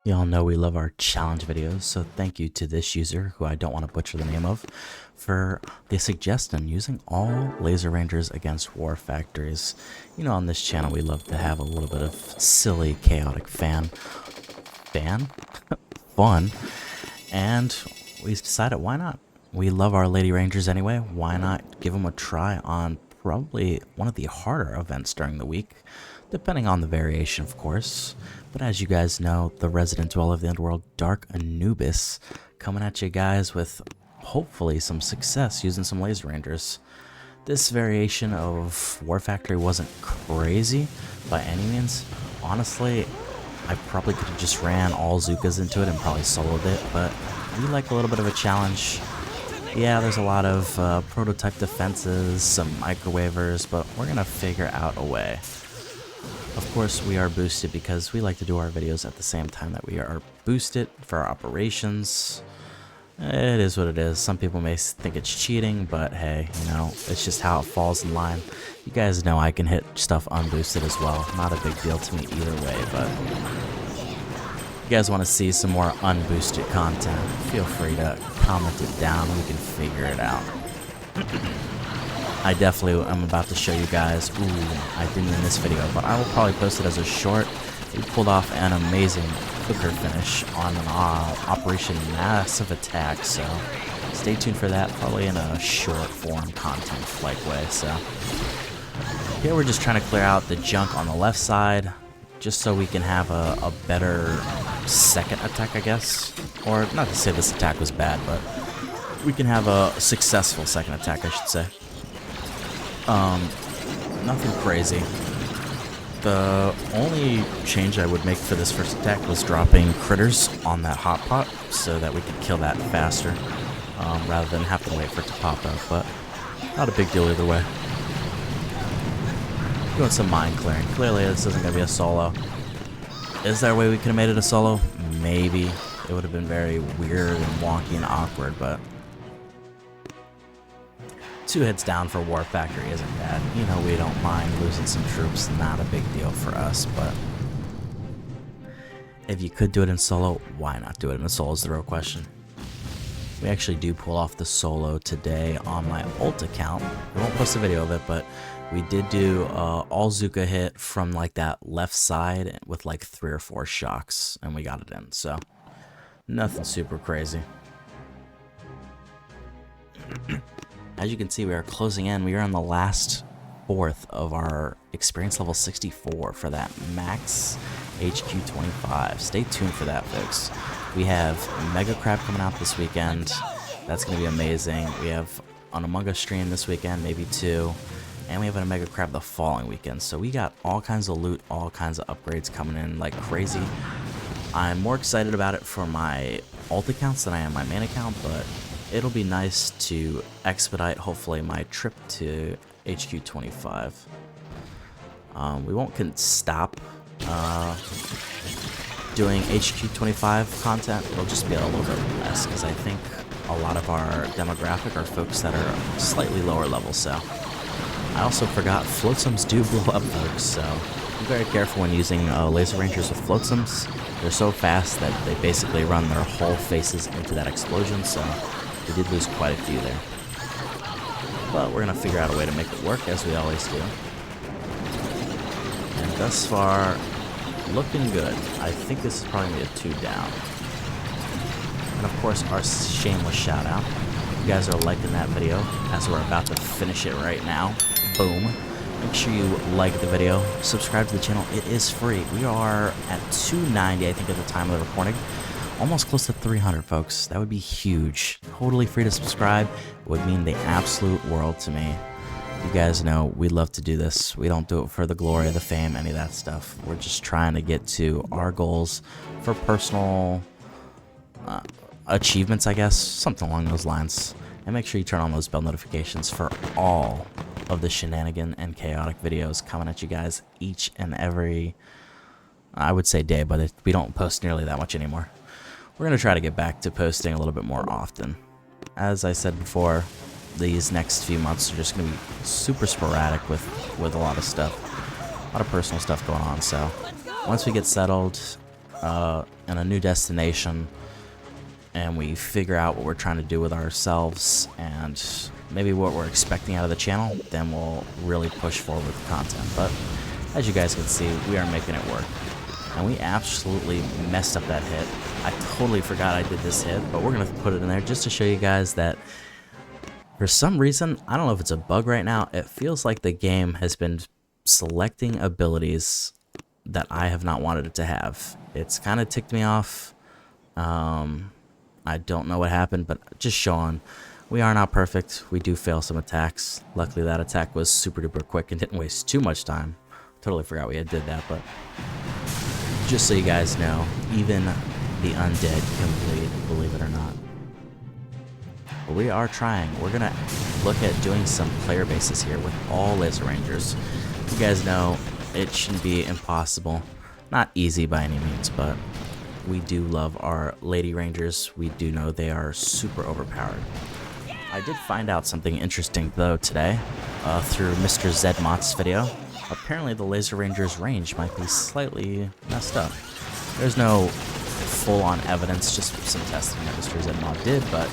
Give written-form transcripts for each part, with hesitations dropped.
Y'all know we love our challenge videos, so thank you to this user, who I don't want to butcher the name of, for the suggestion using all laser rangers against war factories. You know, on this channel we love to have a little bit of silly, chaotic fun, and we decided why not? We love our Lady Rangers anyway, why not give them a try on probably one of the harder events during the week, depending on the variation, of course. But as you guys know, the resident dweller of the underworld, Dark Anubis, coming at you guys with hopefully some success using some laser rangers. This variation of War Factory wasn't crazy by any means. Honestly, I probably could have just ran all Zukas into it and probably soloed it, but we like a little bit of a challenge. Yeah, there's a lot of prototype defenses, some microwavers, but we're gonna figure out a way. Of course, we are boosted because we like to do our videos at the same time that we are boosted for our operations. It is what it is. Some people may think it's cheating, but hey, you know, it's just how it falls in line. You guys know I can hit stuff unboosted as well. Not a big deal to me either way, but if you guys want to see some more unboosted content, feel free to comment it down. We can figure it out. I definitely am about to show you guys. Ooh, I didn't in this video, but I will probably post it as a short. We pulled off an amazing cooker finish on an Operation Massive Attack, so stay tuned for that, probably in a short form content-like way. So here we're just trying to clear out the junk on the left side, just so we can have a better second attack, I guess. Or not to say this attack was bad, but we can have a successful second attack, I should say. Nothing crazy. The only change I would make for this first attack was dropping critters on that hot pot so that we could kill that faster, rather than have to wait for it to pop up, but not a big deal either way. Doing some mine clearing. Clearly this isn't going to be a solo. Is there a way we could have made it a solo? Maybe. It would have been very weird and wonky and awkward, but 2 hits down for War Factory isn't bad. You know, we don't mind losing some troops, not a big deal for us, but if you could do it in solo, why not do it in a solo is the real question. We actually do pull off the solo today on my ult account. I won't post a video of it, but we did do all Zuka hit from like that left side with like 3 or 4 shocks, and we got it in, so nothing super crazy. As you can see, we are closing in. We are on the last fourth of our experience level 64 for that max HQ 25. Stay tuned for that, folks. We have Mega Crab coming out this weekend. That's going to be amazing. We have an Among Us stream this weekend, maybe 2. And we have a Mega Crab the following weekend. So we got all kinds of loot, all kinds of upgrades coming in like crazy. I'm more excited about it for my alt accounts than I am my main account, but it'll be nice to expedite, hopefully, my trip to HQ 25. We won't stop doing HQ 25 content. It'll just be a little bit less, because I think a lot of our demographic are folks that are slightly lower level, so. I also forgot, floatsums do blow up, folks, so be very careful when using laser rangers with floatsums. They're so fast that they basically run their whole faces into that explosion, so we did lose quite a few there. But we're going to figure out a way to make it work, as we always do. And thus far, looking good. I think this is probably going to be a 2 down. And of course, our shameless shout out. You guys are liking that video, as we're about to finish it right now. Boom. Make sure you like the video, subscribe to the channel. It is free. We are at 290, I think, at the time of the recording. Almost close to 300, folks. That would be huge. Totally free to subscribe. It would mean the absolute world to me. You guys know we love to do this. We don't do it for the glory, the fame, any of that stuff. We're just trying to get to our goals for personal achievements, I guess. Something along those lines. And make sure you turn on those bell notifications for all of the shenanigan and chaotic videos coming at you guys each and every, I would say, day, but we don't post nearly that much anymore. We're going to try to get back to posting a little bit more often. As I said before, these next few months are just going to be super sporadic with a lot of stuff. A lot of personal stuff going on, so once we get settled, in a new destination, and we figure out what we're trying to do with ourselves and maybe what we're expecting out of the channel, then we'll really push forward with the content. But as you guys can see, we are making it work. And we absolutely messed up that hit. I totally forgot I did this hit, but we're going to put it in there just to show you guys that for some reason, I don't know if it's a bug right now, it feels like the game has been selecting abilities that I have not wanted it to have. It's kind of ticked me off. I don't know what happened, but just showing we are not perfect. We do fail some attacks. Luckily, that attack was super duper quick and didn't waste too much time. Totally forgot we had did that, but just so you guys know, even the undead can bleed, believe it or not. But we are trying. We're going to look at doing some player bases here with all Laser Rangers. You guys know it shouldn't be impossible. Not easy by any means, but we do love our Lady Rangers. We do know they are super overpowered. I did find out something interesting though today through Mr. Zedmott's video. Apparently the Laser Ranger's range might be slightly messed up. There's no full-on evidence, just some testing that Mr. Zedmott did, but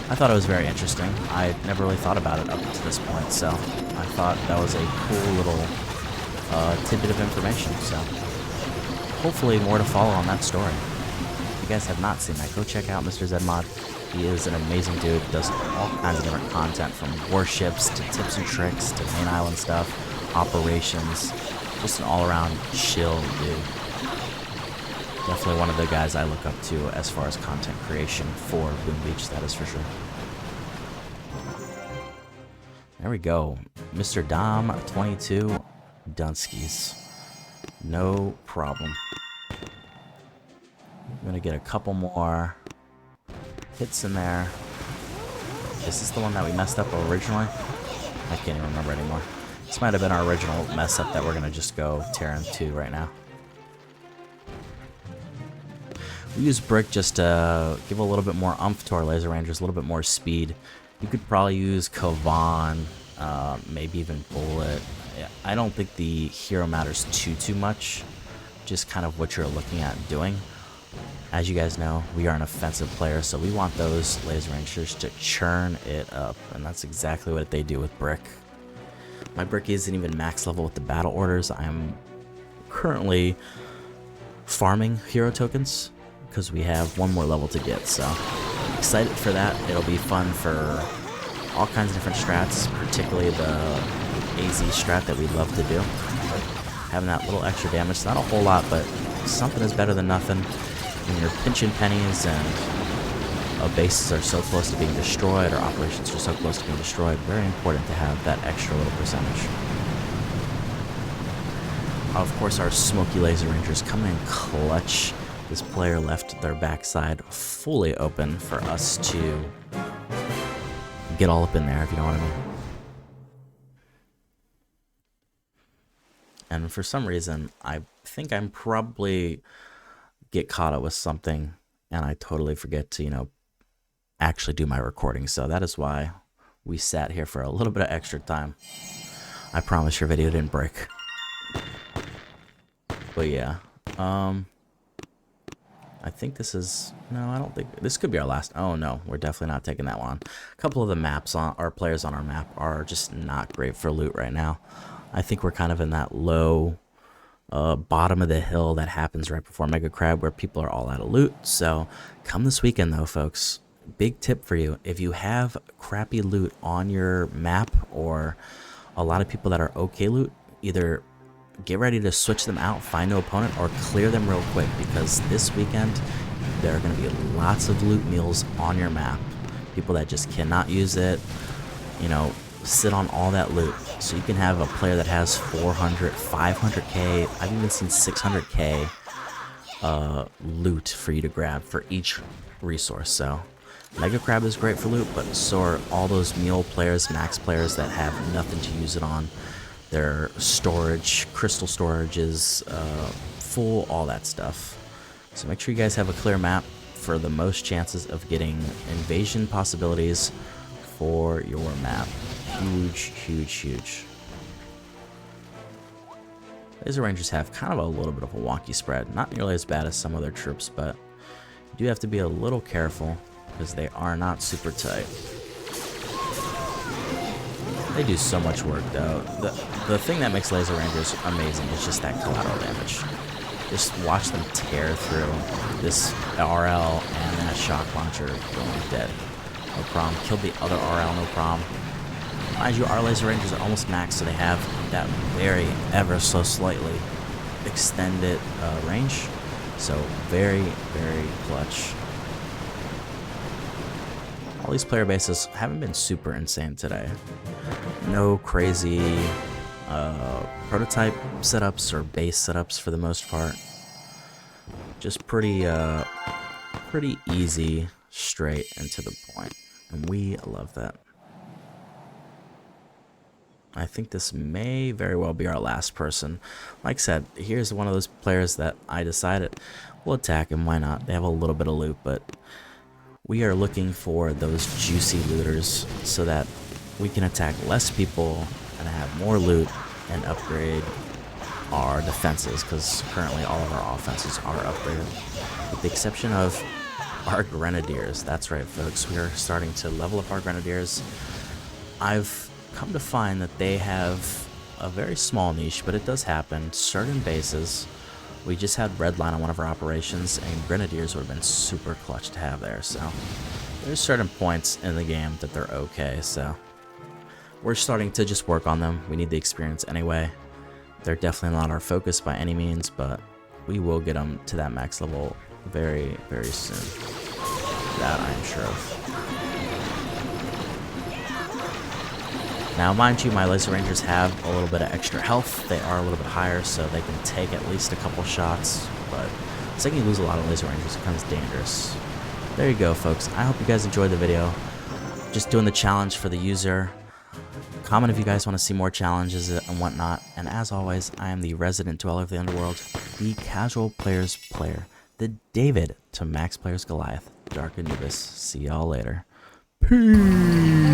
I thought it was very interesting. I never really thought about it up to this point, so I thought that was a cool little tidbit of information. So hopefully more to follow on that story. If you guys have not seen that, go check out Mr. Zedmott. He is an amazing dude, does all kinds of different content from warships to tips and tricks to main island stuff, operations, just an all-around chill dude. Definitely one of the guys I look up to as far as content creation for Boom Beach, that is for sure. There we go. Mr. Dom 22 Dunskies. No problem. I'm gonna get a couple more hits in there. Is this the one that we messed up originally? I can't even remember anymore. This might have been our original mess up that we're gonna just go tear into right now. We use brick just to give a little bit more oomph to our Laser Rangers, a little bit more speed. You could probably use Kovan, maybe even Bullet. Yeah, I don't think the hero matters too much, just kind of what you're looking at doing. As you guys know, we are an offensive player, so we want those Laser Rangers to churn it up, and that's exactly what they do with brick. My brick isn't even max level with the battle orders. I'm currently farming hero tokens because we have one more level to get, so excited for that. It'll be fun for all kinds of different strats, particularly the AZ strat that we love to do. Having that little extra damage, not a whole lot, but something is better than nothing. When you're pinching pennies and bases are so close to being destroyed, or operations are so close to being destroyed, very important to have that extra little percentage. Of course, our Smoky Laser Rangers come in clutch. This player left their backside fully open for us to get all up in there, if you know what I mean. And for some reason, I think I'm probably get caught up with something, and I totally forget to, you know, actually do my recording. So that is why we sat here for a little bit of extra time. I promise your video didn't break. But yeah, I think this is, no, I don't think, this could be our last, oh no, we're definitely not taking that one. A couple of the maps on, our players on our map are just not great for loot right now. I think we're kind of in that low bottom of the hill that happens right before Mega Crab where people are all out of loot. So come this weekend though, folks, big tip for you. If you have crappy loot on your map or a lot of people that are okay loot, either get ready to switch them out, find no opponent, or clear them real quick, because this weekend there are going to be lots of loot meals on your map. People that just cannot use it, you know, sit on all that loot. So you can have a player that has 400, 500k, I've even seen 600k loot for you to grab for each resource. So Mega Crab is great for loot, but so are all those meal players, max players that have nothing to use it on. Their storage, crystal storage is full, all that stuff. So make sure you guys have a clear map for the most chances of getting invasion possibilities for your map. Huge, huge, huge. Laser Rangers have kind of a little bit of a wonky spread. Not nearly as bad as some other troops, but you do have to be a little careful because they are not super tight. They do so much work though. The thing that makes Laser Rangers amazing is just that collateral damage. Just watch them tear through this RL and that shock launcher going dead. No problem. Killed the other RL, no problem. Mind you, our Laser Rangers are almost max, so they have that very ever so slightly extended range. So very, very clutch. All these player bases haven't been super insane today. No crazy prototype setups or base setups for the most part. Just pretty easy, straight and to the point. And we love that. I think this may very well be our last person. Like I said, here's one of those players that I decided we'll attack him, why not? They have a little bit of loot, but we are looking for those juicy looters so that we can attack less people and have more loot and upgrade our defenses, because currently all of our offenses are upgraded, with the exception of our Grenadiers. That's right, folks, we are starting to level up our Grenadiers. I've come to find that they have a very small niche, but it does happen. Certain bases, we just had Redline on one of our operations, and Grenadiers would have been super clutch to have there. So there's certain points in the game that they're okay, so we're starting to just work on them. We need the experience anyway. They're definitely not our focus by any means, but we will get them to that max level very, very soon. That I am sure of. Now, mind you, my Laser Rangers have a little bit of extra health. They are a little bit higher, so they can take at least a couple shots. But second you lose a lot of Laser Rangers, it becomes dangerous. There you go, folks. I hope you guys enjoyed the video. Just doing the challenge for the user. Comment if you guys want to see more challenges and whatnot. And as always, I am the resident dweller of the underworld, the casual player's player, the David to Max Player's Goliath, Dark Anubis. See y'all later. Peace.